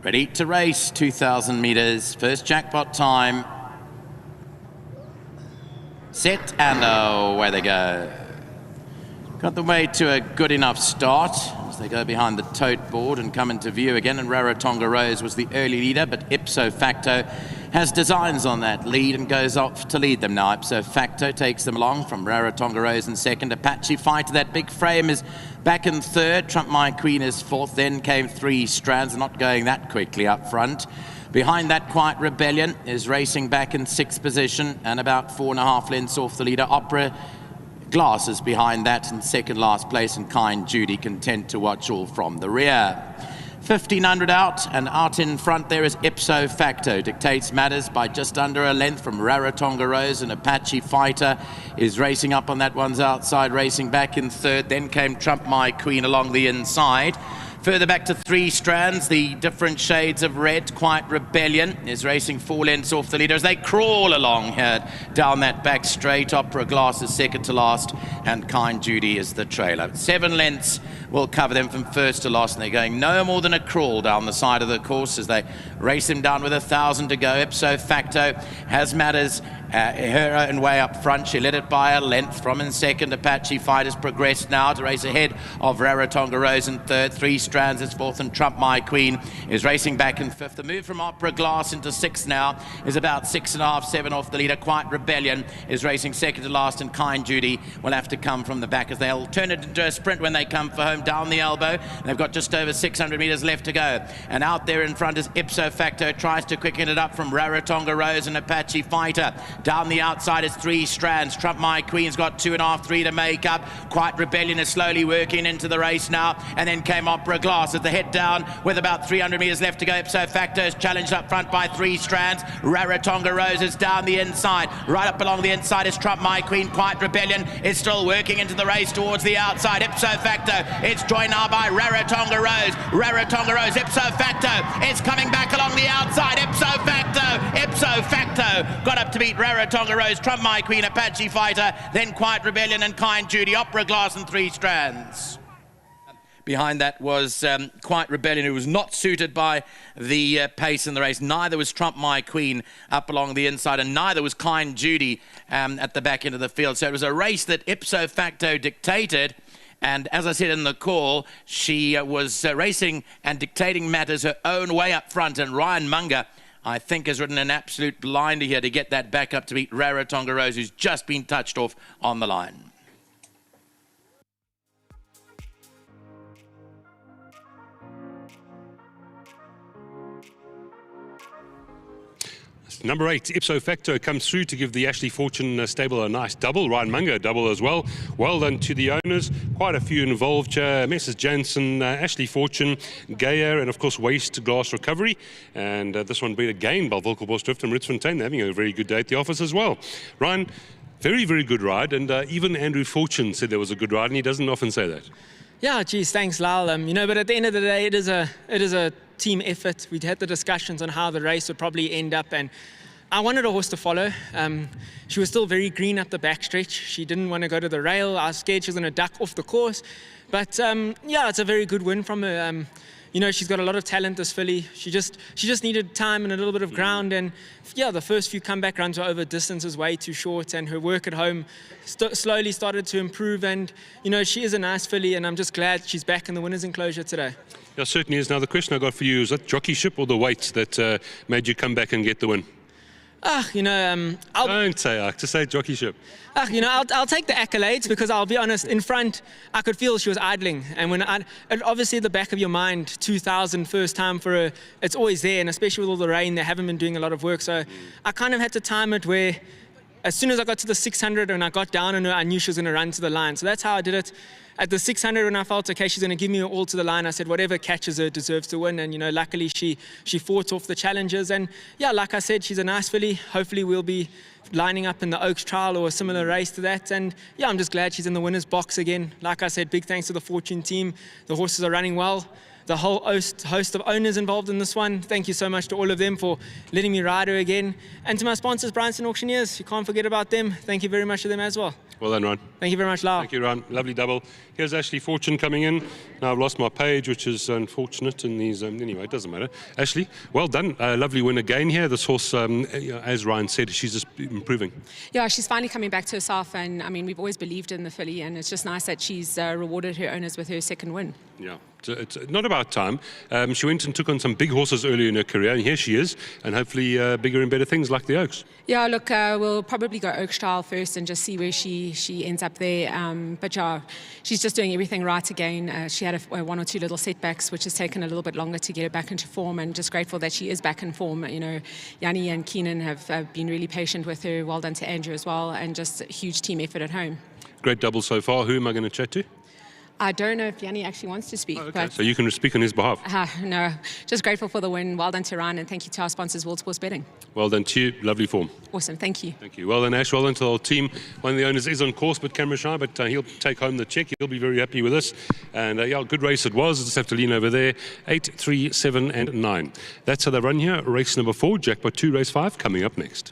Ready to race, 2,000 meters, first jackpot time. Set, and away they go. Got the way to a good enough start as they go behind the tote board and come into view again. And Rarotonga Rose was the early leader, but Ipso Facto has designs on that lead and goes off to lead them now. Ipso Facto takes them along from Rarotonga Rose in second. Apache Fighter, that big frame, is back in third. Trump My Queen is fourth. Then came Three Strands, not going that quickly up front. Behind that, Quiet Rebellion is racing back in sixth position and about 4.5 lengths off the leader. Opera Glass is behind that in second last place, and Kind Judy content to watch all from the rear. 1,500 out, and out in front there is Ipso Facto. Dictates matters by just under a length from Rarotonga Rose, and Apache Fighter is racing up on that one's outside, racing back in third. Then came Trump My Queen along the inside. Further back to Three Strands, the different shades of red. Quiet Rebellion is racing 4 lengths off the leader as they crawl along here down that back straight. Opera Glass is second to last, and Kind Judy is the trailer. 7 lengths will cover them from first to last, and they're going no more than a crawl down the side of the course as they race them down with 1,000 to go. Ipso Facto has matters her own way up front. She led it by a length from in second. Apache Fighter's progressed now to race ahead of Rarotonga Rose in third. Three Strands is fourth, and Trump My Queen is racing back in fifth. The move from Opera Glass into sixth now is about 6.5, 7 off the leader. Quiet Rebellion is racing second to last, and Kind Judy will have to come from the back as they'll turn it into a sprint when they come for home down the elbow. They've got just over 600 meters left to go, and out there in front is Ipso Facto, tries to quicken it up from Rarotonga Rose and Apache Fighter. Down the outside is Three Strands. Trump My Queen's got 2.5, 3 to make up. Quiet Rebellion is slowly working into the race now, and then came Opera Glass at the head down with about 300 meters left to go. Ipso Facto is challenged up front by Three Strands. Rarotonga Rose is down the inside. Right up along the inside is Trump My Queen. Quiet Rebellion is still working into the race towards the outside. Ipso Facto, it's joined now by Rarotonga Rose. Rarotonga Rose, Ipso Facto is coming back along the outside. Ipso Facto, Ipso Facto got up to beat Rarotonga Rose, Trump My Queen, Apache Fighter, then Quiet Rebellion and Kind Judy, Opera Glass and Three Strands. Behind that was Quiet Rebellion, who was not suited by the pace in the race. Neither was Trump My Queen up along the inside, and neither was Kind Judy at the back end of the field. So it was a race that Ipso Facto dictated. And as I said in the call, she was racing and dictating matters her own way up front. And Ryan Munger, I think, has ridden an absolute blinder here to get that back up to beat Rarotonga Rose, who's just been touched off on the line. Number 8, Ipso Facto, comes through to give the Ashley Fortune stable a nice double. Ryan Munger double as well. Well done to the owners. Quite a few involved. Mrs. Jansen, Ashley Fortune, Gaia, and of course Waste Glass Recovery. And this one beat again by Volkerbos Drift and Turffontein. They're having a very good day at the office as well. Ryan, very, very good ride. And even Andrew Fortune said there was a good ride, and he doesn't often say that. Yeah, geez, thanks, Lyle. But at the end of the day, it is a team effort. We'd had the discussions on how the race would probably end up, and I wanted a horse to follow. She was still very green up the backstretch. She didn't want to go to the rail. I was scared she was going to duck off the course. But yeah, it's a very good win from her. She's got a lot of talent, this filly. She just needed time and a little bit of ground. And yeah, the first few comeback runs were over distances way too short, and her work at home slowly started to improve. And she is a nice filly, and I'm just glad she's back in the winner's enclosure today. Yeah, certainly is. Now the question I got for you is that jockeyship or the weight that made you come back and get the win? Don't say just say jockeyship. I'll take the accolades, because I'll be honest, in front, I could feel she was idling. And obviously at the back of your mind, 2,000 first time for her, it's always there. And especially with all the rain, they haven't been doing a lot of work. So I kind of had to time it where as soon as I got to the 600 and I got down on her, I knew she was going to run to the line. So that's how I did it. At the 600, when I felt, okay, she's going to give me all to the line, I said, whatever catches her deserves to win. And, luckily she fought off the challenges. And, yeah, like I said, she's a nice filly. Hopefully we'll be lining up in the Oaks Trial or a similar race to that. And, yeah, I'm just glad she's in the winner's box again. Like I said, big thanks to the Fortune team. The horses are running well. The whole host of owners involved in this one. Thank you so much to all of them for letting me ride her again. And to my sponsors, Bryanston Auctioneers, you can't forget about them. Thank you very much to them as well. Well done, Ryan. Thank you very much, Lau. Thank you, Ryan. Lovely double. Here's Ashley Fortune coming in. Now I've lost my page, which is unfortunate in these. Anyway, it doesn't matter. Ashley, well done. Lovely win again here. This horse, as Ryan said, she's just improving. Yeah, she's finally coming back to herself, and I mean, we've always believed in the filly, and it's just nice that she's rewarded her owners with her second win. Yeah, it's not about time. She went and took on some big horses earlier in her career, and here she is, and hopefully bigger and better things like the Oaks. Yeah, look, we'll probably go Oak style first and just see where she ends up there. But yeah, she's just doing everything right again. She had one or two little setbacks, which has taken a little bit longer to get her back into form, and just grateful that she is back in form. You know, Yanni and Keenan have been really patient with her. Well done to Andrew as well, and just a huge team effort at home. Great double so far. Who am I going to chat to? I don't know if Yanni actually wants to speak. Okay. But So you can speak on his behalf. no, just grateful for the win. Well done to Ryan, and thank you to our sponsors, World Sports Betting. Well done to you. Lovely form. Awesome, thank you. Thank you. Well done, Ash. Well done to the whole team. One of the owners is on course, but camera shy, but he'll take home the check. He'll be very happy with us. And yeah, good race it was. Just have to lean over there. 8, 3, 7, and 9. That's how they run here. Race number 4, Jackpot 2, race 5, coming up next.